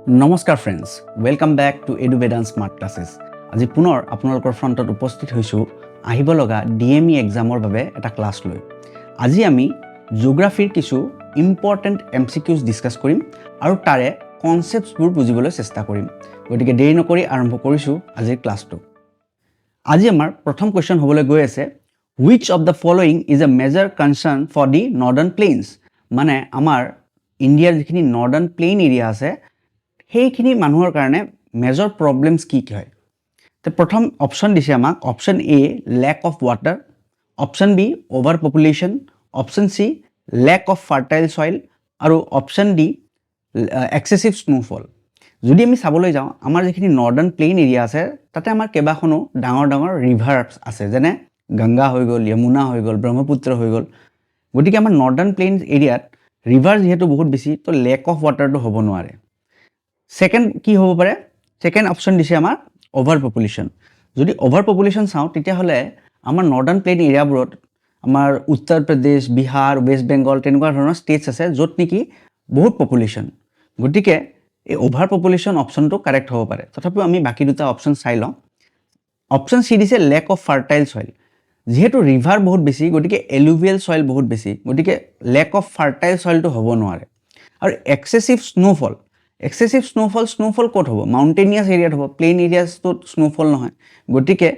নমস্কাৰ friends, welcome back to Eduvedan Smart Classes. আজি পুনৰ আপোনালোকৰ ফ্ৰণ্টত উপস্থিত হৈছোঁ আহিব লগা DME এক্সামৰ বাবে এটা ক্লাছ লৈ। আজি আমি জিঅ'গ্ৰাফীৰ কিছু ইম্পৰ্টেণ্ট MCQs ডিছকাছ কৰিম আৰু তাৰে কনচেপ্টছবোৰ বুজিবলৈ চেষ্টা কৰিম। গতিকে দেৰি নকৰি আৰম্ভ কৰিছোঁ আজিৰ ক্লাছটো। আজি আমাৰ প্ৰথম কুৱেশ্যন হ'বলৈ গৈ আছে, which of the following is a major concern for the northern plains? মানে আমাৰ ইণ্ডিয়াৰ যিখিনি নৰ্দাৰ্ণ প্লেইন এৰিয়া আছে সেইখিনি মানুহৰ কাৰণে মেজৰ প্ৰব্লেমছ কি হয়। তো প্ৰথম অপশ্যন দিছে আমাক, option A lake of water, option B over population, option C lake of fertile soil আৰু অপশ্যন ডি এক্সেছিভ স্নোফল। যদি আমি চাবলৈ যাওঁ আমাৰ যিখিনি নৰ্দাৰ্ণ প্লেইন এৰিয়া আছে তাতে আমাৰ কেইবাখনো ডাঙৰ ডাঙৰ ৰিভাৰ আছে, যেনে গংগা হৈ গ'ল, যমুনা হৈ গ'ল, ব্ৰহ্মপুত্ৰ হৈ গ'ল। গতিকে আমাৰ নৰ্দাৰ্ণ প্লেইন এৰিয়াত ৰিভাৰ যিহেতু বহুত বেছি, তো লেক অফ ৱাটাৰটো হ'ব নোৱাৰে। সেকেন্ড কি হ'ব পাৰে, সেকেন্ড অপশ্যন দিছে আমাৰ অভাৰ পপুলেশ্যন। যদি অভাৰ পপুলেশ্যন চাওঁ তেতিয়াহ'লে আমাৰ নৰ্দাৰ্ণ প্লেইন এৰিয়াবোৰত আমাৰ উত্তৰ প্ৰদেশ, বিহাৰ, ৱেষ্ট বেংগল তেনেকুৱা ধৰণৰ ষ্টেটছ আছে য'ত নেকি বহুত পপুলেশ্যন। গতিকে এই অভাৰ পপুলেশ্যন অপশ্যনটো কাৰেক্ট হ'ব পাৰে। তথাপিও আমি বাকী দুটা অপশ্যন চাই লওঁ। অপশ্যন চি দিছে লেক অফ ফাৰ্টাইল চইল। যিহেতু ৰিভাৰ বহুত বেছি গতিকে এলুভিয়েল চইল বহুত বেছি, গতিকে লেক অফ ফাৰ্টাইল চইলটো হ'ব নোৱাৰে। আৰু এক্সেছিভ স্নোফল, এক্সেছিভ স্নোফল ক'ত হ'ব? মাউণ্টেনিয়াছ এৰিয়াত হ'ব, প্লেইন এৰিয়াছটোত স্নোফল নহয়। গতিকে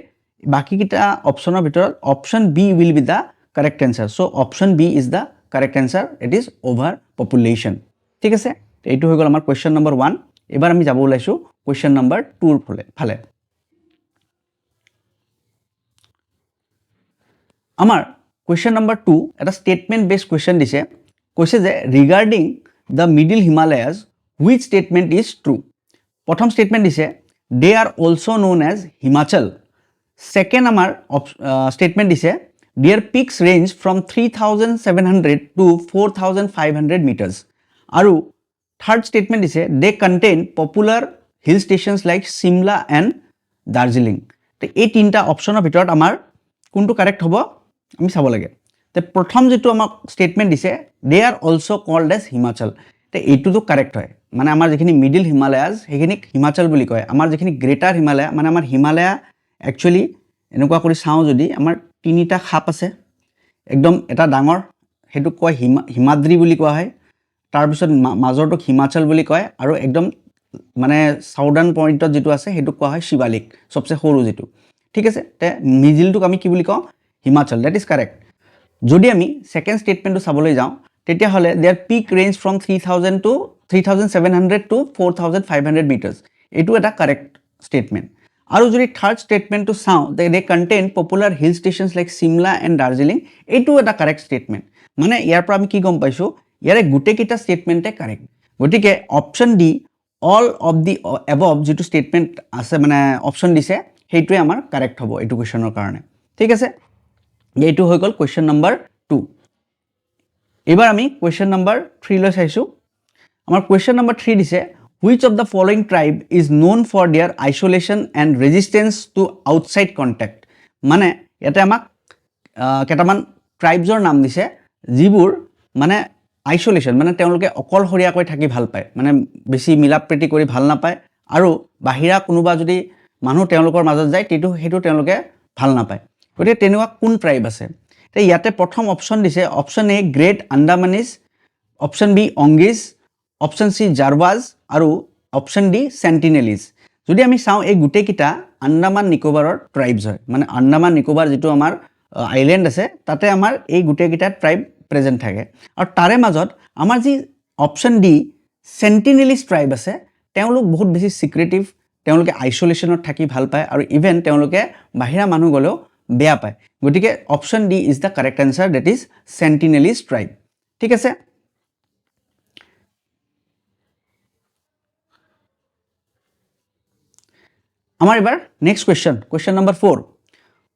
বাকীকেইটা অপশ্যনৰ ভিতৰত option B will be the correct answer. So' option B is the correct answer, it is overpopulation. ঠিক আছে, এইটো হৈ গ'ল আমাৰ কুৱেশ্যন নম্বৰ 1। এবাৰ আমি যাব ওলাইছোঁ কুৱেশ্যন নম্বৰ 2ৰ ফালে। আমাৰ কুৱেশ্যন নম্বৰ 2 এটা ষ্টেটমেণ্ট বেছড কুৱেশ্যন দিছে। কৈছে যে regarding the middle Himalayas which statement is true. প্ৰথম ষ্টেটমেণ্ট দিছে they are also' known as Himachal. Second আমাৰ ষ্টেটমেণ্ট দিছে their peaks range from 3,700 to 4,500 metres. আৰু থাৰ্ড ষ্টেটমেণ্ট দিছে they contain popular hill stations like Shimla and Darjeeling. তো এই তিনিটা অপশ্যনৰ ভিতৰত আমাৰ কোনটো কাৰেক্ট হ'ব আমি চাব লাগে। তো প্ৰথম যিটো আমাক ষ্টেটমেণ্ট দিছে they are also' called as Himachal, তো এইটোতো কাৰেক্ট হয়। মানে আমাৰ যিখিনি মিডিল হিমালয়াজ সেইখিনিক হিমাচল বুলি কয়। আমাৰ যিখিনি গ্ৰেটাৰ হিমালয়া, মানে আমাৰ হিমালয়া একচুৱেলি এনেকুৱা কৰি চাওঁ যদি আমাৰ তিনিটা খাপ আছে, একদম এটা ডাঙৰ সেইটোক কয় হিমাদ্ৰী বুলি কোৱা হয়, তাৰপিছত মাজৰটোক হিমাচল বুলি কয়, আৰু একদম মানে চাউদাৰ্ণ পইণ্টত যিটো আছে সেইটোক কোৱা হয় শিৱালিক, চবচে সৰু যিটো। ঠিক আছে, তে মিডিলটোক আমি কি বুলি কওঁ? Himachal, that is correct. যদি আমি ছেকেণ্ড ষ্টেটমেণ্টটো চাবলৈ যাওঁ তেতিয়াহ'লে their peak range from 3,700 to 4,500 metres, এইটো এটা কাৰেক্ট ষ্টেটমেণ্ট। আৰু যদি থাৰ্ড ষ্টেটমেণ্টটো চাওঁ they contain popular hill stations like Shimla and Darjeeling, এইটো এটা কাৰেক্ট ষ্টেটমেণ্ট। মানে ইয়াৰ পৰা আমি কি গম পাইছোঁ, ইয়াৰে গোটেইকেইটা ষ্টেটমেণ্টে কাৰেক্ট। গতিকে option D all of the above যিটো ষ্টেটমেণ্ট আছে, মানে অপশ্যন দিছে, সেইটোৱে আমাৰ কাৰেক্ট হ'ব এইটো কুৱেশ্যনৰ কাৰণে। ঠিক আছে, এইটো হৈ গ'ল কুৱেশ্যন নম্বৰ 2। এইবাৰ আমি কুৱেশ্যন নম্বৰ 3 লৈ চাইছোঁ। আমাৰ কুৱেশ্যন নম্বৰ 3 দিছে which of the following tribe is known for their isolation and resistance to outside contact. মানে ইয়াতে আমাক কেইটামান ট্ৰাইবছৰ নাম দিছে যিবোৰ মানে আইচলেশ্যন, মানে তেওঁলোকে অকলশৰীয়াকৈ থাকি ভাল পায়, মানে বেছি মিলা প্ৰীতি কৰি ভাল নাপায়, আৰু বাহিৰা কোনোবা যদি মানুহ তেওঁলোকৰ মাজত যায় সেইটো তেওঁলোকে ভাল নাপায়। গতিকে তেনেকুৱা কোন ট্ৰাইব আছে? তো ইয়াতে প্ৰথম অপশ্যন দিছে option A Great Andamanese, option B Onges, option C Jarawas আৰু অপশ্যন ডি চেণ্টিনেলিজ। যদি আমি চাওঁ এই গোটেইকেইটা আন্দামান নিকোবাৰৰ ট্ৰাইবছ হয়। মানে আন্দামান নিকোবাৰ যিটো আমাৰ আইলেণ্ড আছে তাতে আমাৰ এই গোটেইকেইটা ট্ৰাইব প্ৰেজেণ্ট থাকে। আৰু তাৰে মাজত আমাৰ যি অপশ্যন ডি চেণ্টিনেলিজ ট্ৰাইব আছে, তেওঁলোক বহুত বেছি ছিক্ৰেটিভ, তেওঁলোকে আইচলেশ্যনত থাকি ভাল পায়, আৰু ইভেন তেওঁলোকে বাহিৰা মানুহ গ'লেও বেয়া পায়। গতিকে option D is the correct answer, that is Sentinelese tribe. ঠিক আছে, আমাৰ এবাৰ next question number 4।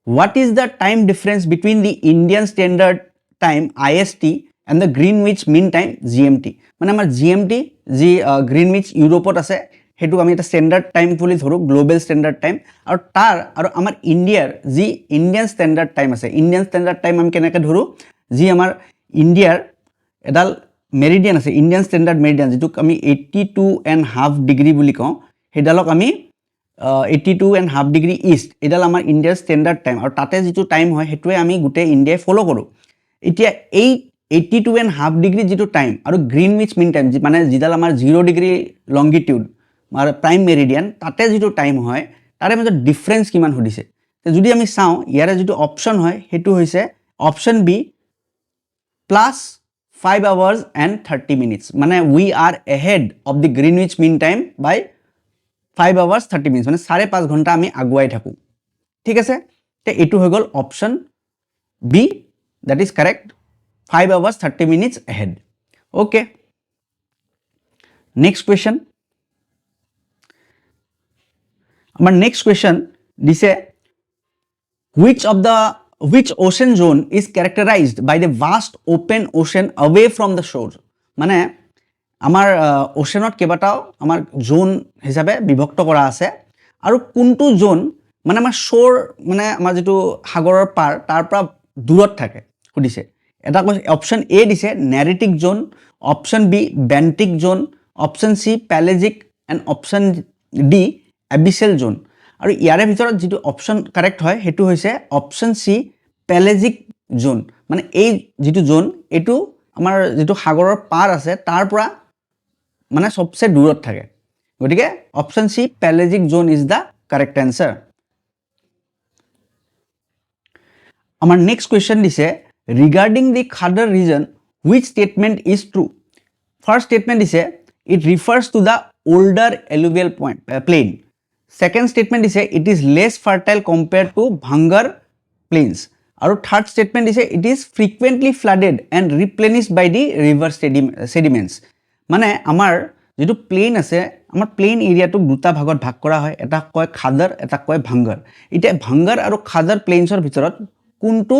What is the time difference between the Indian Standard Time IST and the Greenwich Mean Time GMT। মানে আমাৰ GMT যি গ্ৰীণউইচ ইউৰোপত আছে সেইটোক আমি এটা ষ্টেণ্ডাৰ্ড টাইম বুলি ধৰোঁ, গ্ল'বেল ষ্টেণ্ডাৰ্ড টাইম। আৰু আমাৰ ইণ্ডিয়াৰ যি ইণ্ডিয়ান ষ্টেণ্ডাৰ্ড টাইম আছে, ইণ্ডিয়ান ষ্টেণ্ডাৰ্ড টাইম আমি কেনেকৈ ধৰোঁ, যি আমাৰ ইণ্ডিয়াৰ এডাল মেৰিডিয়ান আছে ইণ্ডিয়ান ষ্টেণ্ডাৰ্ড মেৰিডিয়ান যিটোক আমি 82.5 ডিগ্ৰী বুলি কওঁ সেইডালক আমি 82.5 ডিগ্ৰী ইষ্ট এইডাল আমাৰ ইণ্ডিয়াৰ ষ্টেণ্ডাৰ্ড টাইম আৰু তাতে যিটো টাইম হয় সেইটোৱে আমি গোটেই ইণ্ডিয়াই ফ'ল' কৰোঁ এতিয়া এই 82.5 ডিগ্ৰী যিটো টাইম আৰু গ্ৰীণউইচ মিন টাইম মানে যিডাল আমাৰ 0 ডিগ্ৰী লংগিটিউড আমাৰ প্ৰাইম মেৰিডিয়ান তাতে যিটো টাইম হয় তাৰে মাজত ডিফাৰেঞ্চ কিমান সুধিছে যদি আমি চাওঁ ইয়াৰে যিটো অপশ্যন হয় সেইটো হৈছে option B plus 5 hours and 30 minutes মানে we are ahead of the Greenwich mean time by 5 hours 30 minutes মানে 5.5 ঘণ্টা আমি আগুৱাই থাকোঁ ঠিক আছে তে এইটো হৈ গ'ল option B that is correct 5 hours 30 minutes ahead okay next question our next question দিছে which ocean zone is characterized by the vast open ocean away from the shore মানে আমাৰ ওশেনত কেইবাটাও আমাৰ জোন হিচাপে বিভক্ত কৰা আছে আৰু কোনটো জোন মানে আমাৰ শোৰ মানে আমাৰ যেটো সাগৰৰ পাৰ তাৰ পৰা দূৰত থাকে সুধিছে এটা অপশ্যন এ দিছে neritic zone option B benthic zone option C pelagic and option D abyssal zone আৰু ইয়াৰে ভিতৰত যেটো অপশ্যন কাৰেক্ট হয় হেতু হৈছে অপশ্যন সি প্যালেজিক জোন মানে এই যেটো জোন এটো আমাৰ যেটো সাগৰৰ পাৰ আছে তাৰ পৰা মানে সবচে দূৰত থাকে গটিকে option C pelagic zone is the correct answer আমাৰ নেক্সট কোৱেশ্চন দিছে regarding the khadar region which statement is true first statement দিছে it refers to the older alluvial plain second statement দিছে it is less fertile compared to Bhangar plains আৰু third statement দিছে it is frequently flooded and replenished by the river sediments মানে আমাৰ যেটো plan আছে আমাৰ plan এৰিয়াটো দুটা ভাগত ভাগ কৰা হয় এটা কয় খাদৰ এটা কয় ভাঙ্গাৰ ইতে ভাঙ্গাৰ আৰু খাদৰ প্লেইনছৰ ভিতৰত কোনটো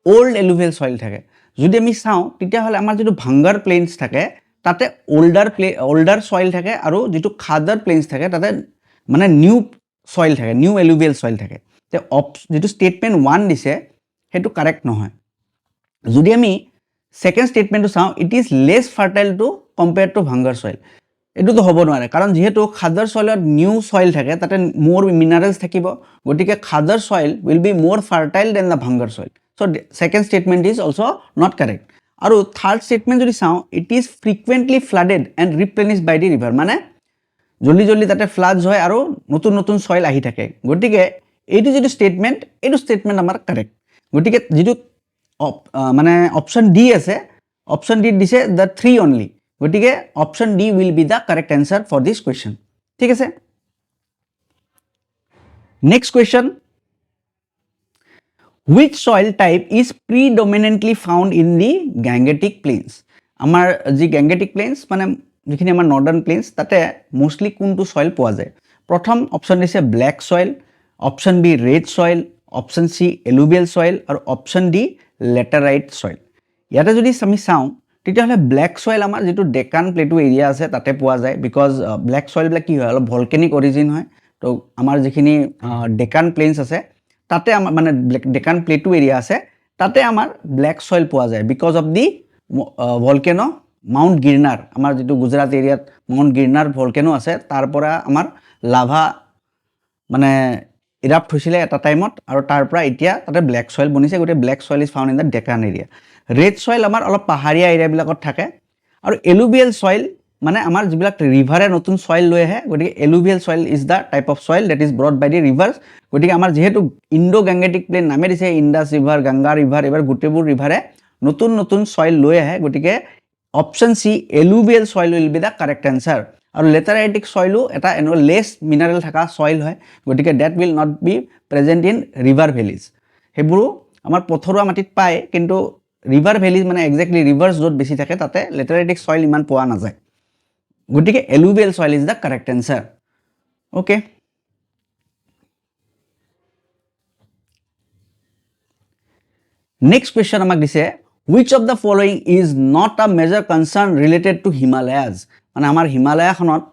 ওল্ড এলুভিয়েল সয়েল থাকে যদি আমি চাওঁ তেতিয়া হলে আমাৰ যেটো ভাঙ্গাৰ প্লেইনছ থাকে তাতে ওল্ডাৰ সয়েল থাকে আৰু যেটো খাদৰ প্লেইনছ থাকে তাতে মানে নিউ সয়েল থাকে নিউ এলুভিয়েল সয়েল থাকে তে যেটো স্টেটমেন্ট 1 দিছে হেতু কারেক্ট নহয় যদি আমি সেকেন্ড স্টেটমেন্টটো চাওঁ it is less fertile to compare to bhangar soil এটো তো হ'ব নোৱাৰে কাৰণ যেহেতু খাদৰ সয়েলত নিউ সয়েল থাকে তাতে মোৰ মিনাৰেলস থাকিব গটিকে khadar soil will be more fertile than the bhangar soil so second statement is also not correct আৰু থাৰ্ড স্টেটমেন্ট যদি চাওঁ it is frequently flooded and replenished by the river মানে জলদি জলদি তাতে ফ্লাডস হয় আৰু নতুন নতুন সয়েল আহি থাকে গটিকে এইটো যেটো স্টেটমেন্ট আমাৰ কারেক্ট গটিকে যেটো মানে অপশ্যন ডি আছে অপশ্যন ডি দিছে the 3 only গটিকে option D will be the correct answer for this question ঠিক আছে next question which soil type is predominantly found in the Gangetic plains আমাৰ যি Gangetic plains মানে যিখিনি আমাৰ নৰ্দাৰ্ণ প্লেইনছ তাতে মোস্টলি কোনটো সয়েল পোৱা যায় প্ৰথম অপশ্যন দিছে black soil option B red soil option C alluvial soil আৰু অপশ্যন ডি লেটাৰাইট সয়েল ইয়াতে যদি আমি চাওঁ তেতিয়া হলে ব্ল্যাক সয়েল আমাৰ যেটো ডেকান প্লেটো এৰিয়া আছে তাতে পোৱা যায় বিকজ ব্ল্যাক সয়েল বিলাক কি হয় অলপ ভলকেনিক অৰিজিন হয় তো আমাৰ যিখিনি ডেকান প্লেইনছ আছে তাতে আমাৰ মানে ডেকান প্লেটো এৰিয়া আছে তাতে আমাৰ ব্ল্যাক সয়েল পোৱা যায় because of the volcano Mount Girnar আমাৰ যেটো গুজৰাট এৰিয়াত মাউণ্ট গিৰনাৰ ভলকেনো আছে তাৰ পৰা আমাৰ লাভা মানে ইৰাপ্ট হৈছিলে এটা টাইমত আৰু তাৰ পৰা এতিয়া তাতে ব্ল্যাক সয়েল বনিছে গটে black soil is found in the Deccan area red soil আমাৰ অলপ পাহাৰীয়া এৰিয়া বিলাকত থাকে আৰু এলুভিয়েল সয়েল মানে আমাৰ যিবিলাক ৰিভাৰে নতুন সয়েল লৈ আহে গটিকে alluvial soil is the type of soil that is brought by the rivers গটিকে আমাৰ যেহেতু ইণ্ডো গ্যাঙ্গেটিক প্লেন নামে দিছে ইন্দাস ৰিভাৰ গংগা ৰিভাৰ এবাৰ গুটেবুৰ ৰিভাৰে নতুন নতুন সয়েল লৈ আহে গটিকে option C alluvial soil will be the correct answer আৰু লেটাৰাইটিক সয়েলও এটা লেস মিনারেল থাকা সয়েল হয় গটিকে that will not be present in river valleys হেবুৰো আমাৰ পথৰুৱা মাটিত পায় কিন্তু ৰিভাৰ ভ্যালিজ মানে এক্স্যাক্টলি ৰিভাৰ্স য'ত বেছি থাকে তাতে লেটাৰাইটিক সয়েল ইমান পোৱা নাযায় গটিকে alluvial soil is the correct answer okay next question আমাক দিছে which of the following is not a major concern related to Himalayas মানে আমাৰ হিমালয়খনত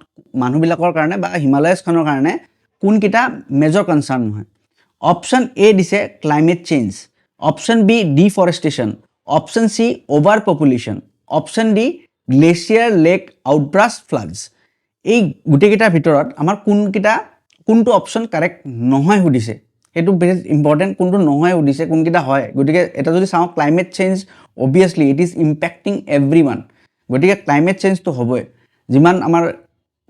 মানুহবিলাকৰ কাৰণে বা হিমালয়ছখনৰ কাৰণে কোন কিটা মেজৰ কনসাৰ্ন নহয় অপশ্যন এ দিছে climate change option B deforestation option C over population option D glacier lake outburst floods. এই গোটেইকেইটাৰ ভিতৰত আমাৰ কোনটো অপশ্যন কাৰেক্ট নহয় সুধিছে, সেইটো বেছি ইম্পৰ্টেণ্ট। কোনটো নহয় সুধিছে, কোনকেইটা হয়। গতিকে এটা যদি চাওঁ climate change obviously it is impacting everyone. গতিকে ক্লাইমেট চেঞ্জটো হ'বই। যিমান আমাৰ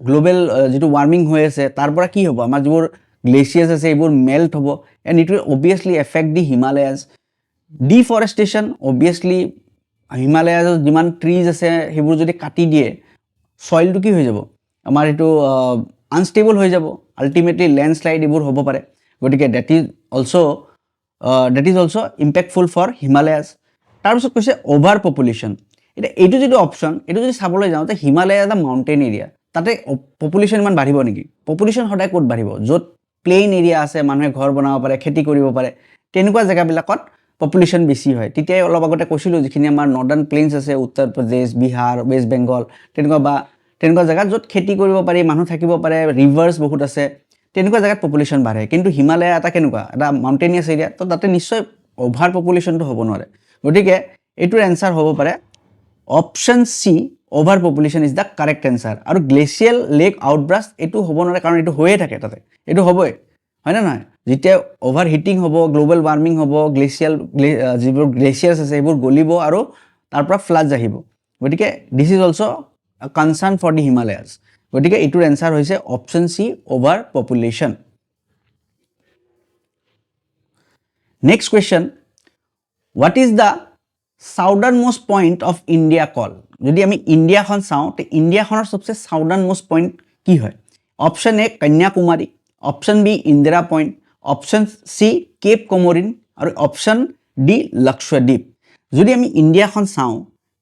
গ্ল'বেল যিটো ৱাৰ্মিং হৈ আছে তাৰ পৰা কি হ'ব, আমাৰ যিবোৰ গ্লেচিয়াৰ্ছ আছে এইবোৰ মেল্ট হ'ব and it will obviously affect the Himalayas. Deforestation obviously হিমালয়াজৰ যিমান ট্ৰিজ আছে সেইবোৰ যদি কাটি দিয়ে ছইলটো কি হৈ যাব, আমাৰ এইটো আনষ্টেবল হৈ যাব, আল্টিমেটলি লেণ্ডশ্লাইড এইবোৰ হ'ব পাৰে। গতিকে that is also' impactful for Himalayas. তাৰপিছত কৈছে অভাৰ পপুলেশ্যন। এতিয়া এইটো যিটো অপশ্যন এইটো যদি চাবলৈ যাওঁ যে হিমালয়া এটা মাউণ্টেইন এৰিয়া, তাতে পপুলেশ্যন ইমান বাঢ়িব নেকি? পপুলেশ্যন সদায় ক'ত বাঢ়িব? য'ত প্লেইন এৰিয়া আছে, মানুহে ঘৰ বনাব পাৰে, খেতি কৰিব পাৰে, তেনেকুৱা জেগাবিলাকত পপুলেশ্যন বেছি হয়। তেতিয়াই অলপ আগতে কৈছিলোঁ যিখিনি আমাৰ নৰ্দাৰ্ণ প্লেইনছ আছে, উত্তৰ প্ৰদেশ, বিহাৰ, ৱেষ্ট বেংগল, তেনেকুৱা জেগাত য'ত খেতি কৰিব পাৰি, মানুহ থাকিব পাৰে, ৰিভাৰ্ছ বহুত আছে, তেনেকুৱা জেগাত পপুলেশ্যন বাঢ়ে। কিন্তু হিমালয়া এটা কেনেকুৱা এটা মাউণ্টেইনিয়াছ এৰিয়া, তো তাতে নিশ্চয় অভাৰ পপুলেশ্যনটো হ'ব নোৱাৰে। গতিকে এইটোৰ এনচাৰ হ'ব পাৰে option C, over population is the correct answer. আৰু গ্লেচিয়েল লেক আউটব্ৰাষ্ট এইটো হ'ব নোৱাৰে, কাৰণ এইটো হৈয়ে থাকে তাতে, এইটো হ'বই, হয়নে নহয়? যেতিয়া অভাৰ হিটিং হ'ব, গ্ল'বেল ৱাৰ্মিং হ'ব, যিবোৰ গ্লেচিয়াৰ্ছ আছে সেইবোৰ গলিব আৰু তাৰ পৰা ফ্লাডছ আহিব। গতিকে this is also' concern for the Himalayas. গতিকে এইটোৰ এনচাৰ হৈছে option C, over population. Next question, what is the southern most point of India called? যদি আমি ইণ্ডিয়াখন চাওঁ তে ইণ্ডিয়াখনৰ সবচে সাউদাৰ্ণ মোষ্ট পইণ্ট কি হয়? Option A Kanyakumari, option B Indira Point, option C Cape Comorin আৰু অপশ্যন ডি লক্ষদ্বীপ। যদি আমি ইণ্ডিয়াখন চাওঁ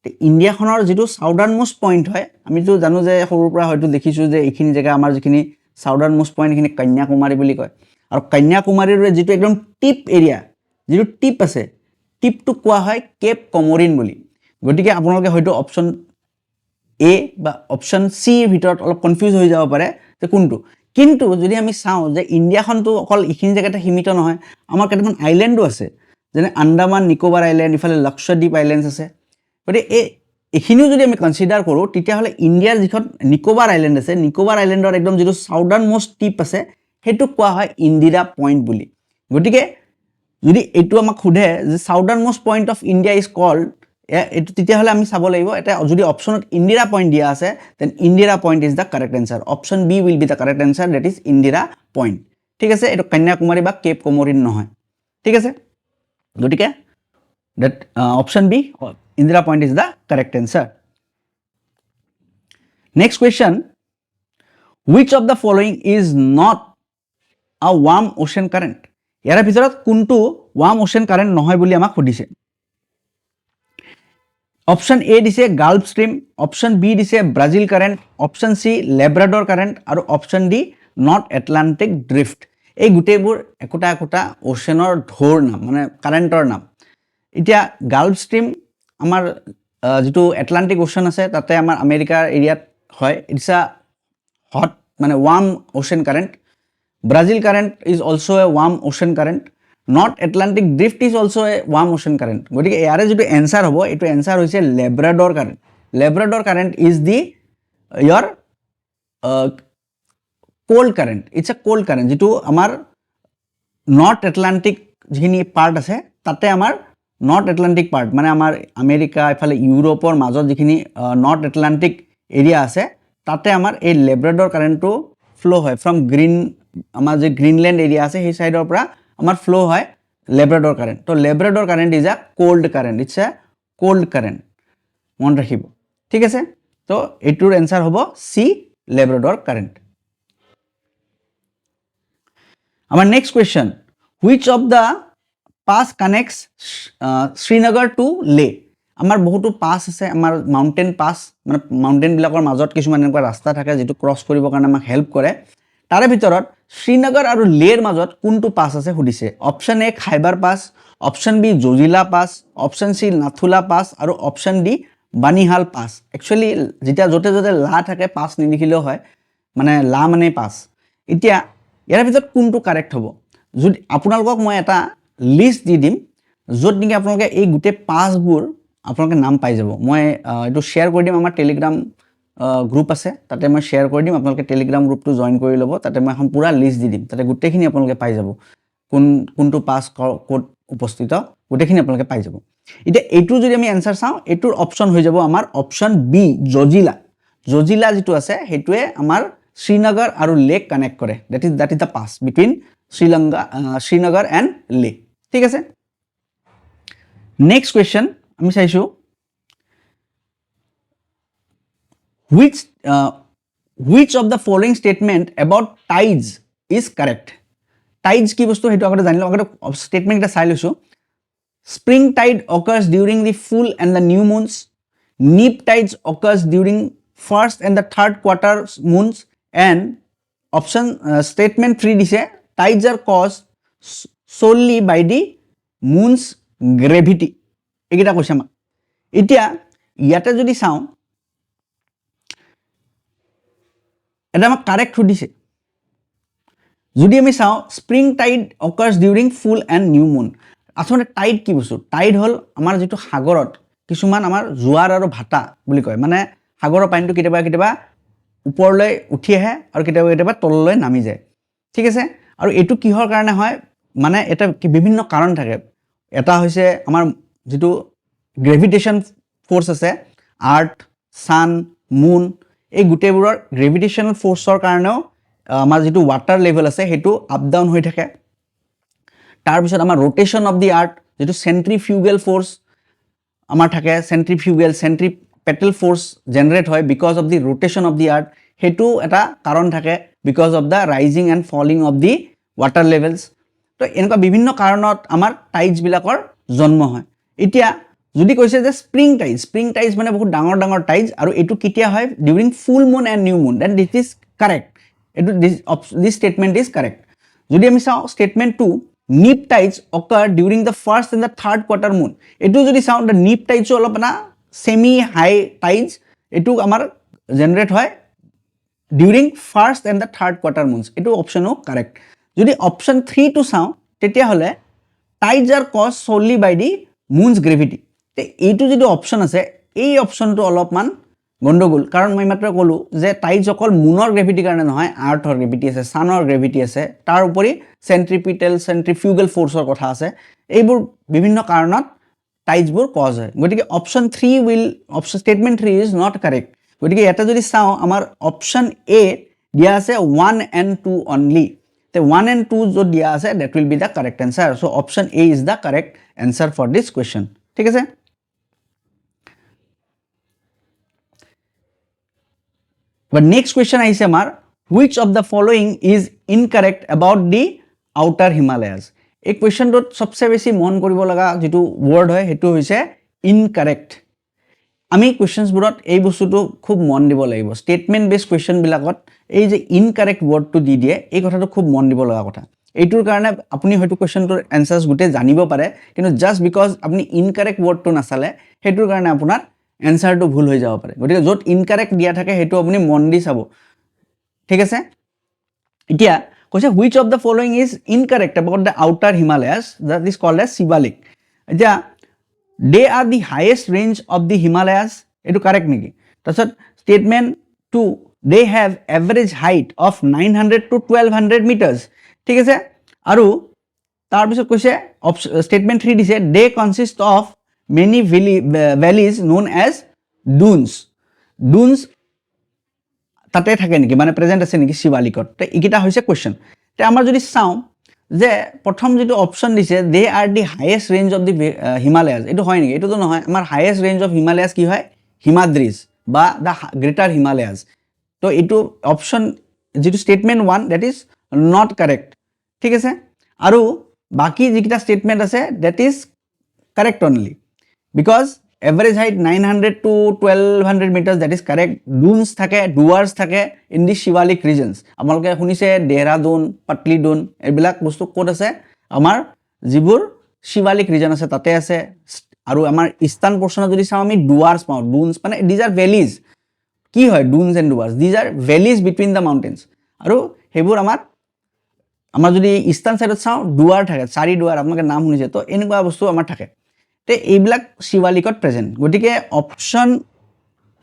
তে ইণ্ডিয়াখনৰ যিটো সাউদাৰ্ণ মোষ্ট পইণ্ট হয়, আমিতো জানো যে সৰুৰ পৰা হয়তো দেখিছোঁ যে এইখিনি জেগা আমাৰ যিখিনি সাউদাৰ্ণ মোষ্ট পইণ্ট এইখিনি কন্যাকুমাৰী বুলি কয়। আৰু কন্যাকুমাৰীৰ যিটো একদম টিপ এৰিয়া, যিটো টিপ আছে, টিপটো কোৱা হয় কেপ কমৰিন বুলি। গতিকে আপোনালোকে হয়তো অপশ্যন এ বা অপশ্যন চিৰ ভিতৰত অলপ কনফিউজ হৈ যাব পাৰে যে কোনটো। কিন্তু যদি আমি চাওঁ যে ইণ্ডিয়াখনটো অকল এইখিনি জেগাতে সীমিত নহয়, আমাৰ কেইটামান আইলেণ্ডো আছে, যেনে আন্দামান নিকোবাৰ আইলেণ্ড, ইফালে লক্ষদ্বীপ আইলেণ্ডছ আছে। গতিকে এইখিনিও যদি আমি কনচিডাৰ কৰোঁ তেতিয়াহ'লে ইণ্ডিয়াৰ যিখন নিকোবাৰ আইলেণ্ড আছে, নিকোবাৰ আইলেণ্ডৰ একদম যিটো সাউদাৰ্ণ মোষ্ট টিপ আছে সেইটোক কোৱা হয় ইন্দিৰা পইণ্ট বুলি। গতিকে যদি এইটো আমাক সোধে যে southern most point of India is called, এইটো তেতিয়াহ'লে আমি চাব লাগিব এটা যদি অপশ্যনত ইন্দিৰা পইণ্ট দিয়া আছে then Indira Point is the correct answer. Option B will be the correct answer, that is Indira Point. ঠিক আছে, এইটো কন্যাকুমাৰী বা কেপ কমৰিন নহয়। ঠিক আছে, গতিকে that option B Indira Point is the correct answer. Next question, which of the following is not a warm ocean current? ইয়াৰ ভিতৰত কোনটো ৱাৰ্ম অ'চেন কাৰেণ্ট নহয় বুলি আমাক সুধিছে। অপশ্যন এ দিছে গাল্ফ ষ্ট্ৰীম, অপশ্যন বি দিছে Brazil current, option C Labrador current আৰু option D North Atlantic drift. এই গোটেইবোৰ একোটা একোটা অ'চেনৰ ঢৌৰ নাম, মানে কাৰেণ্টৰ নাম। এতিয়া গাল্ফ ষ্ট্ৰীম আমাৰ যিটো এটলাণ্টিক অ'চেন আছে তাতে আমাৰ আমেৰিকাৰ এৰিয়াত হয়, ইটছ আ হট মানে warm ocean current. Brazil current is also a warm ocean current. North Atlantic drift is also a warm ocean current. গতিকে ইয়াৰে যিটো এনচাৰ হ'ব এইটো এনচাৰ হৈছে Labrador current. Labrador current is the your cold current. It's a cold current, যিটো আমাৰ north এটলাণ্টিক যিখিনি part আছে তাতে আমাৰ নৰ্থ এটলাণ্টিক পাৰ্ট মানে আমাৰ আমেৰিকা ইফালে ইউৰোপৰ মাজত যিখিনি নৰ্থ এটলাণ্টিক এৰিয়া আছে তাতে আমাৰ এই লেব্ৰাডৰ কাৰেণ্টটো ফ্ল' হয় ফ্ৰম আমাৰ যে গ্ৰীণলেণ্ড এৰিয়া আছে সেই চাইডৰ পৰা আমাৰ ফ্ল' হয় লেব্ৰাডৰ কাৰেণ্ট। তো Labrador current is a cold current, it's a cold current, মনত ৰাখিব। ঠিক আছে, তো এইটোৰ এনচাৰ হ'ব চি, লেব্ৰাডৰ কাৰেণ্ট। আমাৰ next question, which of the pass connects Srinagar to Leh? আমাৰ বহুতো পাছ আছে, আমাৰ মাউণ্টেইন পাছ, মানে মাউণ্টেইনবিলাকৰ মাজত কিছুমান এনেকুৱা ৰাস্তা থাকে যিটো ক্ৰছ কৰিবৰ কাৰণে আমাক হেল্প কৰে। তাৰে ভিতৰত শ্ৰীনগৰ আৰু লেৰ মাজত কোনটো পাছ আছে সুধিছে। Option A Khyber pass, option B Zojila pass, option C Nathula pass আৰু option D Banihal pass. Actually যেতিয়া য'তে য'তে লা থাকে পাছ নিলিখিলেও হয়, মানে লা মানে পাছ। এতিয়া ইয়াৰ ভিতৰত কোনটো কাৰেক্ট হ'ব? যদি আপোনালোকক মই এটা লিষ্ট দি দিম য'ত নেকি আপোনালোকে এই গোটেই পাছবোৰ আপোনালোকে নাম পাই যাব মই এইটো শ্বেয়াৰ কৰি দিম আমাৰ টেলিগ্ৰাম গ্ৰুপ আছে তাতে মই শ্বেয়াৰ কৰি দিম আপোনালোকে টেলিগ্ৰাম গ্ৰুপটো জয়েন কৰি ল'ব তাতে মই এখন পুৰা লিষ্ট দি দিম তাতে গোটেইখিনি আপোনালোকে পাই যাব কোনটো পাছ ক'ত উপস্থিত গোটেইখিনি আপোনালোকে পাই যাব এতিয়া এইটো যদি আমি এনসাৰ চাওঁ এইটোৰ অপচন হৈ যাব আমাৰ অপচন বি জজিলা যেটো আছে হেতুৱে আমাৰ শ্ৰীনগৰ আৰু লেক কানেক্ট কৰে that is the pass between Srinagar and lake ঠিক আছে নেক্সট কোৱেশ্চন আমি চাইছো which of the following statement about tides is correct tides কি বস্তু হেতু আগতে জানিলো আগতে স্টেটমেন্ট এটা চাই লৈছো spring tide occurs during the full and the new moons neap tides occurs during first and the third quarter moons and option statement 3 dice tides are caused solely by the moon's gravity egita কৈছে আমাক এতিয়া ইয়াতে যদি চাও এটা আমাক correct সুধিছে যদি আমি চাও spring tide occurs during full and new moon আসলে টাইড কি বস্তু টাইড হল আমাৰ যেটো সাগৰত কিছুমান আমাৰ জোৱাৰ আৰু ভাটা বুলি কয় মানে সাগৰৰ পানীটো কেতিয়াবা ওপৰলৈ উঠি আহে আৰু কেতিয়াবা তললৈ নামি যায় ঠিক আছে আৰু এটো কিহৰ কাৰণে হয় মানে এটা বিভিন্ন কাৰণ থাকে এটা হৈছে আমাৰ যেটো গ্ৰেভিটেশন ফোৰ্স আছে আৰ্থ সান মুন এই গুটেবোৰৰ গ্ৰেভিটেশনাল ফোৰ্সৰ কাৰণেও আমাৰ যেটো ওয়াটাৰ লেভেল আছে হেতু আপ ডাউন হৈ থাকে তাৰ পিছত আমাৰ rotation of the earth যেটো centrifugal force আমাৰ থাকে centripetal force generate হয় because of the rotation of the earth হেতু এটা কাৰণ থাকে because of the rising and falling of the water levels তো এনেকুৱা বিভিন্ন কাৰণত আমাৰ টাইডস বিলাকৰ জন্ম হয় এতিয়া যদি কৈছে যে স্প্ৰিং টাইডস মানে বহুত ডাঙৰ টাইডস আৰু এটো কিতিয়া হয় during full moon and new moon then this is correct এটো দিস স্টেটমেন্ট ইজ কারেক্ট যদি আমি চাও statement 2 neap tides occur during the first and the third quarter moon etu jodi sound the neap tides olop na semi high tides etu amar generate hoy during first and the third quarter moons etu option o correct jodi option 3 to sound tetia hole tides are caused solely by the moon's gravity te etu jodi option ase ei option to olop man গন্ডগোল কাৰণ মই মাত্ৰ কলো যে Tides অকল মুনৰ gravity কাৰণে নহয় আৰ্থৰ গ্ৰেভিটি আছে সানৰ গ্ৰেভিটি আছে তাৰ উপৰি সেন্ট্ৰিফিউগাল ফোৰ্সৰ কথা আছে এইবোৰ বিভিন্ন কাৰণত টাইডসবোৰ কজ হয় গতিকে option 3 will option statement 3 is not correct গতিকে এটা যদি চাও আমাৰ অপচন এ দিয়া আছে 1 and 2 অনলি তে 1 and 2 যো দিয়া আছে that will be the correct answer so option A is the correct answer for this question ঠিক আছে But next question is amar which of the following is incorrect about the outer Himalayas এই কোৱেশ্চনটোত সবচে বেছি মন কৰিব লগা যেটো word হয় হেতু হৈছে ইনকাৰেক্ট আমি কোৱেশ্চনস বোৰত এই বস্তুটো খুব মন দিব লাগিব স্টেটমেন্ট বেস কোৱেশ্চন বিলাকত এই যে ইনকাৰেক্ট ওয়াৰ্ডটো দি দিয়ে এই কথাটো খুব মন দিব লগা কথা এইটোৰ কাৰণে আপুনি হয়তো কোৱেশ্চনটোৰ আনসাৰস গুটে জানিব পাৰে কিন্তু জাস্ট বিকজ আপুনি ইনকাৰেক্ট ওয়াৰ্ডটো নাচালে হেতুৰ কাৰণে আপোনাৰ answer to ভুল হৈ যাব পাৰে গতিকে যত ইনকারেক্ট দিয়া থাকে হেতু আপুনি মন দি চাব ঠিক আছে এতিয়া কৈছে which of the following is incorrect about the outer Himalayas that is called as Shivalik এতিয়া they are the highest range of the Himalayas এটো কারেক্ট নেকি তাছত statement 2 they have average height of 900 to 1200 meters ঠিক আছে আৰু তাৰ পিছত কৈছে স্টেটমেন্ট 3 দিছে they consist of many valleys known as dunes তাতে থাকে নেকি মানে প্রেজেন্ট আছে নেকি শিবালিকত তে ইকিটা হৈছে কোৱেশ্চন তে আমাৰ যদি চাও যে প্ৰথম যেটো অপচন দিছে they are the highest range of the Himalayas এটো হয় নেকি এটো তো নহয় আমাৰ highest range of Himalayas কি হয় হিমাদ্রিজ বা the greater Himalayas তো এটো অপচন যেটো statement 1 that is not correct ঠিক আছে আৰু বাকি যেকিটা স্টেটমেন্ট আছে that is correct only because average height 900 to 1200 meters that is correct dunes থাকে duars থাকে in the Shivalik regions আপোনালোকে শুনিছে দেহৰাদুন পাটলিদুন এবিলাক বস্তু কোড আছে আমাৰ জিবুৰ Shivalik region আছে তাতে আছে আৰু আমাৰ ইষ্টাৰ্ণ পোৰশনত যদি চাও আমি duars পাও dunes মানে these are valleys কি হয় dunes and duars these are valleys between the mountains আৰু হেবোৰ আমাৰ যদি ইষ্টাৰ্ণ সাইডত চাও duar থাকে চাৰি duar আপোনালোকে নাম শুনিছে তো এনেকুৱা বস্তু আমাৰ থাকে তে এইবিলাক শিৱালিকত প্ৰেজেণ্ট গতিকে অপশ্যন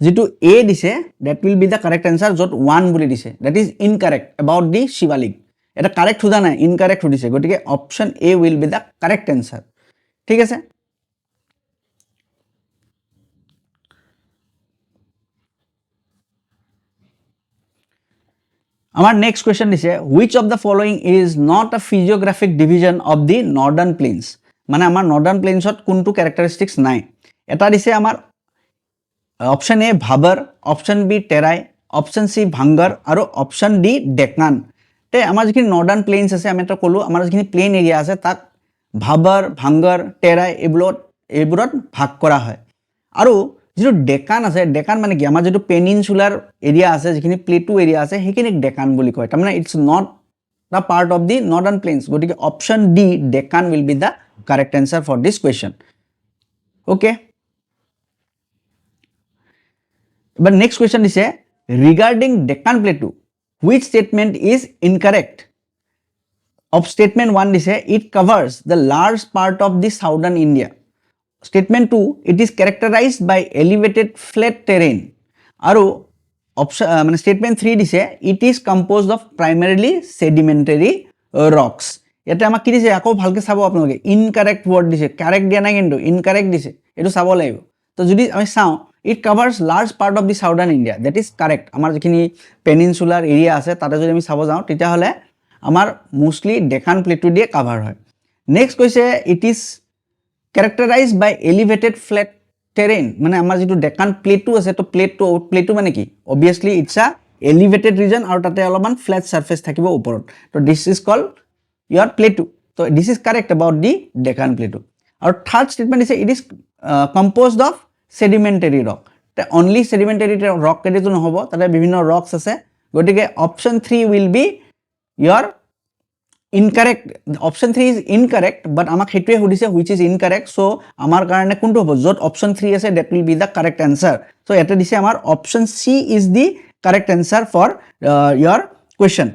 যেটো এ দিছে that will be the correct answer য'ত 1 বুলি দিছে দ্যাট ইজ ইনকাৰেক্ট এবাউট দি শিৱালিক এটা কাৰেক্ট হোৱা নাই ইনকাৰেক্ট দিছে গতিকে option A will be the correct answer ঠিক আছে আমাৰ নেক্সট কোৱেশ্চন দিছে which of the following is not a physiographic division of the northern plains মানে আমাৰ নৰ্দাৰ্ণ প্লেইনছত কোনটো ক্যাৰেক্টাৰিস্টিক্স নাই এটা দিছে আমাৰ অপশ্যন এ ভাবৰ অপশ্যন বি টেৰাই অপশ্যন সি ভাঙ্গাৰ আৰু অপশ্যন ডি ডেকান তে আমাৰ যিখিনি নৰ্দাৰ্ণ প্লেইনছ আছে আমি এটা কলো আমাৰ যিখিনি প্লেইন এৰিয়া আছে তাক ভাবৰ ভাঙ্গাৰ টেৰাই এইবোৰত ভাগ কৰা হয় আৰু যেটো ডেকান আছে ডেকান মানে কি আমাৰ যেটো পেনিনসুলাৰ এৰিয়া আছে যিখিনি প্লেটু এৰিয়া আছে সেইখিনি ডেকান বুলি কয় তাৰ মানে it's not the part of the northern plains গতিকে option D Deccan will be the correct answer for this question okay but next question is regarding Deccan Plateau which statement is incorrect of statement 1 is it covers the large part of the southern India statement 2 it is characterized by elevated flat terrain aru option মানে statement 3 দিছে it is composed of primarily sedimentary rocks এটা আমাক কি দিছে আকৌ ভালকে চাব আপোনালোকে ইনকারেক্ট ওয়ার্ড দিছে কারেক্ট দিয়া নাই কিন্তু ইনকারেক্ট দিছে এটো চাব লাগিব তো যদি আমি চাও it covers large part of the southern India that is correct আমাৰ যিখিনি পেনিনসুলাৰ এৰিয়া আছে তাতে যদি আমি চাব যাও তেতিয়া হলে আমাৰ মোস্টলি ডেকান প্লেটু দিয়ে কভাৰ হয় নেক্সট কৈছে it is characterized by elevated flat terrain মানে আমাৰ যেটো ডেকান প্লেটু আছে তো প্লেটু মানে কি obviously it's a elevated region আৰু তাতে অলপমান flat surface থাকিব ওপৰত তো this is called your plateau so this is correct about the Deccan Plateau আৰু third statement is it is composed of sedimentary rock the only sedimentary rock কেটো নহব তাতে বিভিন্ন rocks আছে গতিকে option 3 will be your incorrect option 3 is incorrect but amak hetuye hodise which is incorrect so amar karone kuntu hobo jot option 3 ase that will be the correct answer so eta dise amar option C is the correct answer for your question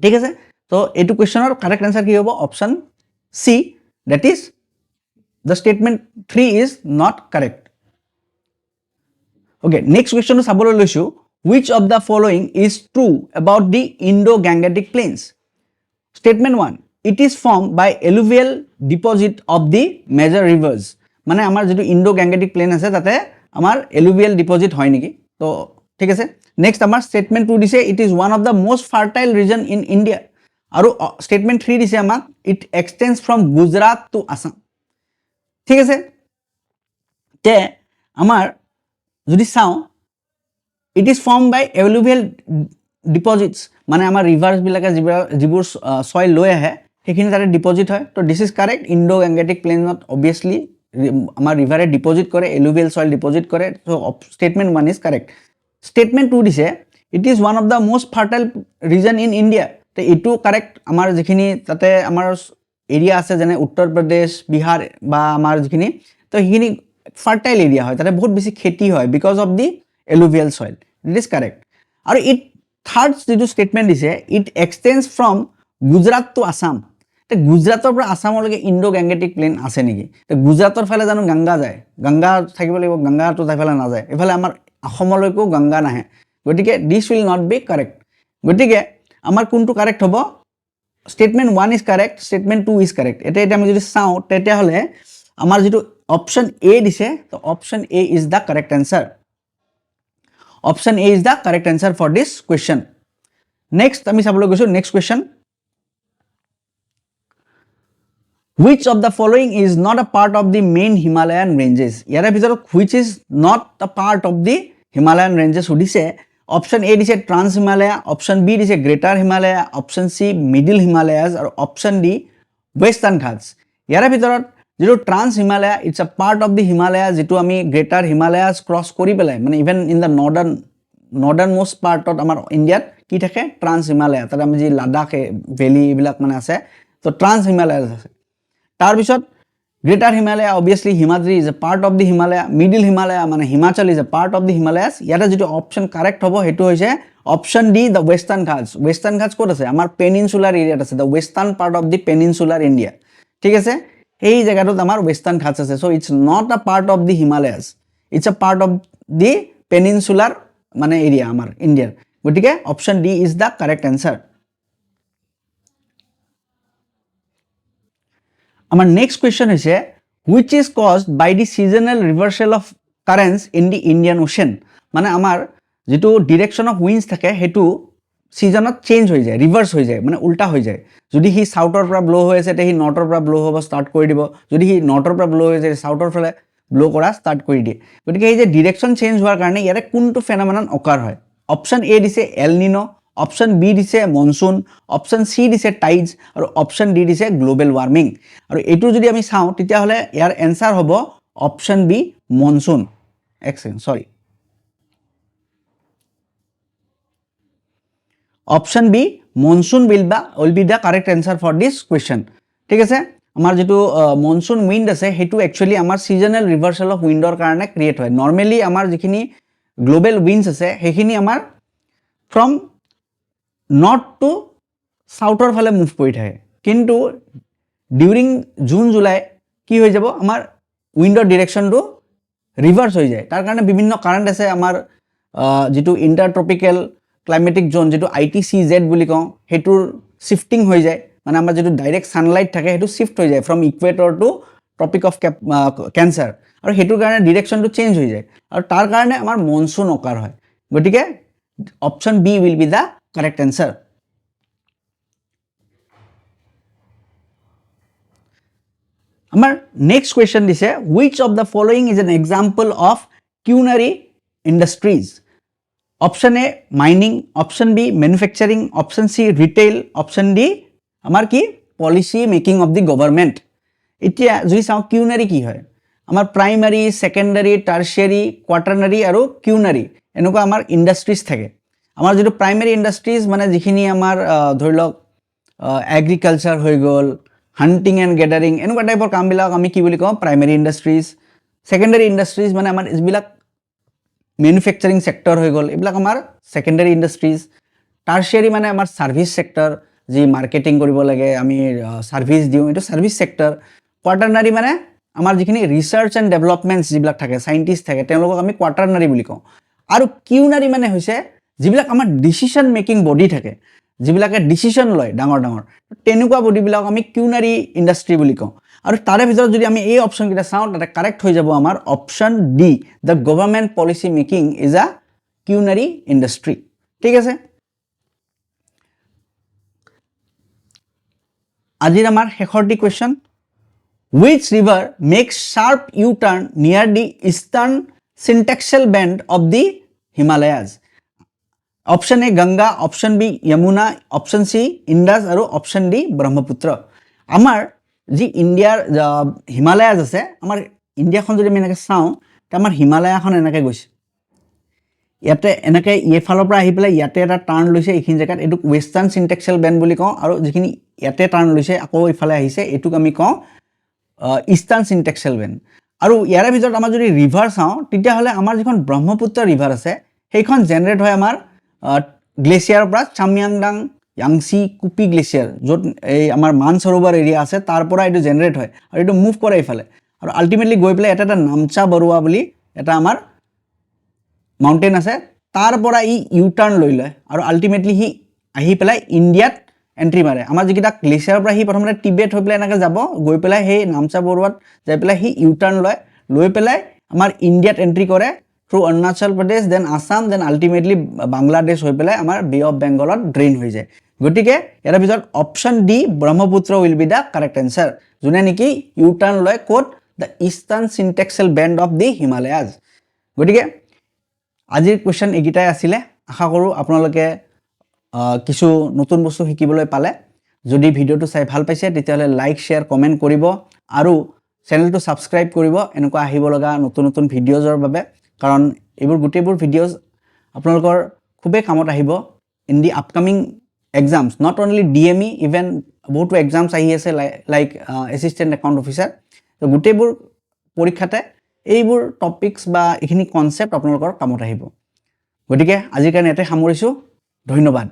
ঠিক আছে so etu question or correct answer ki hobo option C that is the statement 3 is not correct okay next question to sabolo loisu which of the following is true about the Indo-Gangetic plains statement 1 it is formed by alluvial deposit of the major rivers মানে আমাৰ যেটো Indo-Gangetic plain আছে তাতে আমাৰ alluvial deposit হয় নেকি তো ঠিক আছে নেক্সট আমাৰ statement 2 দিছে it is one of the most fertile region in India আৰু statement 3 দিছে আমাক it extends from Gujarat to Assam ঠিক আছে তে আমাৰ যদি চাও it is formed by alluvial deposits মানে আমাৰ ৰিভাৰ্স বিলাকে যিবোৰ সয়েল লৈ আহে সেইখিনি তাতে ডিপোজিট হয় তো this is correct Indo-Gangetic plainot obviously আমাৰ ৰিভাৰে ডিপোজিট কৰে alluvial soil ডিপোজিট কৰে so statement 1 is correct statement 2 দিছে it is one of the most fertile region in India তো এটো কারেক্ট আমাৰ যিখিনি তাতে আমাৰ এৰিয়া আছে যেনে উত্তৰ প্ৰদেশ বিহাৰ বা আমাৰ যিখিনি তো সেইখিনি ফাৰ্টাইল এৰিয়া হয় তাতে বহুত বেছি খেতি হয় because of the alluvial soil it is correct আৰু it third যেটো statement দিছে it extends from Gujarat to Assam তে গুজৰাটৰ পৰা আসামলৈকে Indo-Gangetic plain আছে নেকি তে গুজৰাটৰ ফালে জানো গংগা যায় গংগা থাকিব লাগিব গংগাটো যাইফালে না যায় এফালে আমাৰ অসমলৈকো গংগা নাহে গতিকে this will not be correct গতিকে আমাৰ কোনটো কারেক্ট হ'ব statement 1 is correct statement 2 is correct এটা আমি যদি চাও তেতিয়া হলে আমাৰ যেটো অপশন A দিছে তো option A is the correct answer option A is the correct answer for this question next আমি চাবলৈ গৈছো next question which of the following is not a part of the main Himalayan ranges ইয়াৰ ভিতৰত which is not a part of the Himalayan ranges সুধিছে option A দিছে trans Himalaya option B দিছে greater Himalaya option C middle Himalayas আৰু option D western Ghats ইয়াৰ ভিতৰত যেটো trans Himalaya it's a part of the Himalayas যেটো আমি greater Himalayas cross কৰি পেলাই মানে even in the northern most part of আমাৰ ইন্ডিয়াত কি থাকে trans Himalaya তাতে আমি যে লাডাখ ভ্যালি বিলাক মানে আছে তো trans Himalayas আছে তাৰ পিছত greater Himalaya obviously Himadri is a part of the Himalaya middle Himalaya মানে Himachal is a part of the Himalayas ইয়াতে যেটো অপশন কারেক্ট হ'ব হেতু হৈছে option D the western Ghats ক'ত আছে আমাৰ পেনিনসুলাৰ এৰিয়াত আছে the western part of the peninsular India ঠিক আছে এই জায়গাটোত আমাৰ ৱেষ্টাৰ্ণ ঘাটছ আছে so it's not a part of the Himalayas it's a part of the peninsular মানে এৰিয়া আমাৰ ইণ্ডিয়াৰ গতিকে option D is the correct answer আমাৰ নেক্সট কুৱেশ্যন হৈছে which is caused by the seasonal reversal of currents in the Indian Ocean মানে আমাৰ যেটো direction of winds থাকে হেতু সিজনত চেঞ্জ হৈ যায় ৰিভাৰ্স হৈ যায় মানে উল্টা হৈ যায় যদি হি সাউথৰ পৰা ব্লো হৈ আছে তে হি নৰ্থৰ পৰা ব্লো হ'ব ষ্টাৰ্ট কৰি দিব যদি হি নৰ্থৰ পৰা ব্লো হৈ যায় সাউথৰ ফালে ব্লো কৰা ষ্টাৰ্ট কৰি দিয়ে গতিকে এই যে ডিৰেকশ্যন চেঞ্জ হোৱাৰ কাৰণে ইয়াৰে কোনটো ফেনোমেনন অকাৰ হয় অপশ্যন এ দিছে এল নিনো অপশ্যন বি দিছে মনসুন অপশ্যন সি দিছে টাইডছ আৰু অপশ্যন ডি দিছে গ্লোবেল ওয়াৰ্মিং আৰু এটো যদি আমি চাওঁ তেতিয়া হলে ইয়াৰ এনসাৰ হ'ব অপশ্যন বি মনসুন এক second sorry option B monsoon will be the correct answer for this question ঠিক আছে আমাৰ যেটো মনসুন উইন্ড আছে হেতু একচুয়ালি আমাৰ সিজনাল ৰিভাৰ্সাল অফ উইন্ডৰ কাৰণে ক্ৰিয়েট হয় নৰমালি আমাৰ যিখিনি গ্লোবেল উইন্ডস আছে হেখিনি আমাৰ ফ্ৰম নৰ্থ টু সাউথৰ ফালে মুভ কৰি থাকে কিন্তু ডিউৰিং জুন জুলাই কি হৈ যাব আমাৰ উইন্ডৰ ডিৰেকশনটো ৰিভাৰ্স হৈ যায় তাৰ কাৰণে বিভিন্ন কাৰেন্ট আছে আমাৰ যেটো ইন্টাৰট্ৰপিক্যাল ক্লাইমেটিক জোন যেটো ITCZ বুলি কওঁ হেতুৰ শিফটিং হৈ যায় মানে আমাৰ যেটো ডাইৰেক্ট সানলাইট থাকে হেতু শিফট হৈ যায় from equator to Tropic of Cancer আৰু হেতুৰ কাৰণে ডিৰেকশনটো চেঞ্জ হৈ যায় আৰু তাৰ কাৰণে আমাৰ মনসুন অকাৰ হয় গতিকে option B will be the correct answer আমাৰ নেক্সট কুৱেশ্যন দিছে which of the following is an example of culinary industries option A mining option B manufacturing option C retail option D আমাৰ কি policy making of the government এতিয়া যদি চাওঁ কিউনাৰি কি হয় আমাৰ প্ৰাইমাৰী সেকেন্ডাৰী টাৰশিয়াৰী কোৱাটাৰনাৰী আৰু কিউনাৰি এনেকুৱা আমাৰ ইন্ডাষ্ট্ৰিজ থাকে আমাৰ যেটো প্ৰাইমাৰী ইন্ডাষ্ট্ৰিজ মানে যিখিনি আমাৰ ধৰি লওক এগ্ৰিকালচাৰ হৈ গল হান্টিং এন্ড গ্যাদাৰিং এনেকুৱা টাইপৰ কামবিলাক আমি কি বুলি কওঁ প্ৰাইমাৰী ইন্ডাষ্ট্ৰিজ সেকেন্ডাৰী ইন্ডাষ্ট্ৰিজ মানে আমাৰ ইবিলাক ম্যানুফ্যাকচাৰিং সেক্টৰ হৈ গল এইবিলাক আমাৰ সেকেন্ডাৰী ইন্ডাষ্ট্ৰিজ টাৰশিয়াৰী মানে আমাৰ সাৰ্ভিস সেক্টৰ যি মাৰ্কেটিং কৰিব লাগে আমি সাৰ্ভিস দিও এটো সাৰ্ভিস সেক্টৰ কোৱাটাৰনাৰী মানে আমাৰ যিখিনি ৰিসাৰ্চ এন্ড ডেভেলপমেন্টস যিবিলাক থাকে সাইন্টিস্ট থাকে তেওঁলোকক আমি কোৱাটাৰনাৰী বুলি কওঁ আৰু কিউনাৰী মানে হৈছে যিবিলাক আমাৰ ডিসিশন মেকিং বডি থাকে যিবিলাকে ডিসিশন লয় ডাঙৰ ডাঙৰ তেনেকুৱা বডিবিলাক আমি কিউনাৰী ইন্ডাষ্ট্ৰি বুলি কওঁ আৰু তাৰে ভিতৰত যদি আমি এই অপশ্যন কিটা চাওঁ তাতে কাৰেক্ট হৈ যাব আমাৰ option D the government policy making is a কিউনাৰী ইন্ডাষ্ট্ৰি ঠিক আছে আজিৰ আমাৰ শেষৰটি question which river makes sharp U-turn near the eastern syntaxial band of the Himalayas option A Ganga option B Yamuna option C Indus আৰু অপশ্যন ডি ব্ৰহ্মপুত্ৰ আমাৰ যি ইণ্ডিয়াৰ হিমালয়াজ আছে আমাৰ ইণ্ডিয়াখন যদি আমি এনেকৈ চাওঁ তে আমাৰ হিমালয়াখন এনেকৈ গৈছে ইয়াতে এনেকৈ ইফালৰ পৰা আহি পেলাই ইয়াতে এটা টাৰ্ণ লৈছে এইখিনি জেগাত এটুক ৱেষ্টাৰ্ণ সিনটেক্সিয়েল বেণ্ড বুলি কওঁ আৰু যিখিনি ইয়াতে টাৰ্ণ লৈছে আকৌ ইফালে আহিছে এটুক আমি কওঁ ইষ্টাৰ্ণ সিনটেক্সিয়েল বেণ্ড আৰু ইয়াৰে ভিতৰত আমাৰ যদি ৰিভাৰ চাওঁ তেতিয়া হলে আমাৰ যিখন ব্ৰহ্মপুত্ৰ ৰিভাৰ আছে সেইখন জেনাৰেট হয় আমাৰ গ্লেচিয়াৰৰ পৰা চাময়াংডাং ইয়াংসি কুপি গ্লেচিয়াৰ য'ত এই আমাৰ মানসৰোবৰ এৰিয়া আছে তাৰ পৰা এটো জেনাৰেট হয় আৰু এটো মুভ কৰে ইফালে আৰু আলটিমেটলি গৈ পেলাই এটা নামচা বৰুৱা বুলি এটা আমাৰ মাউন্টেন আছে তাৰ পৰা ই ইউ টাৰ্ণ লৈ লয় আৰু আলটিমেটলি হি আহি পেলাই ইণ্ডিয়াত এন্ট্ৰি মাৰে আমাৰ যিকিটা গ্লেচিয়াৰৰ পৰা হি প্ৰথমতে টিবেট হৈ পেলাই এনেকৈ যাব গৈ পেলাই সেই নামচা বৰুৱাত যাই পেলাই হি ইউ টাৰ্ণ লৈ পেলাই আমাৰ ইণ্ডিয়াত এন্ট্ৰি কৰে through Arunachal Pradesh then Assam then ultimately Bangladesh হৈ পেলাই আমাৰ বে অফ বেংগলত ড্ৰেইন হৈ যায় গতিকে ইয়াৰ ভিতৰত option D Brahmaputra will be the correct answer যোনে নেকি ইউ টাৰ্ণ লয় coat the eastern syntaxial band of the Himalayas গতিকে আজিৰ কোৱেশ্চন এগিটাই আছিলে আশা কৰো আপোনালোকে কিছু নতুন বস্তু শিকিবলৈ পালে যদি ভিডিওটো চাই ভাল পাইছে তেতিয়াহলে লাইক শেয়াৰ কমেন্ট কৰিব আৰু চেনেলটো সাবস্ক্ৰাইব কৰিব এনেকুৱা আহিব লগা নতুন নতুন ভিডিওজৰ বাবে কাৰণ এইবোৰ গুটেবোৰ ভিডিওজ আপোনালোকৰ খুবে কামত আহিব in the upcoming exams not only DME even বহুতো এক্সামস আহি আছে লাইক এসিস্ট্যান্ট একাউন্ট অফিসার তো গুটেবোৰ পৰীক্ষাতে এইবোৰ টপিকস বা এখিনি কনসেপ্ট আপোনালোকৰ কামত আহিব গতিকে আজিৰ কাৰণে এতে সামৰিছো ধন্যবাদ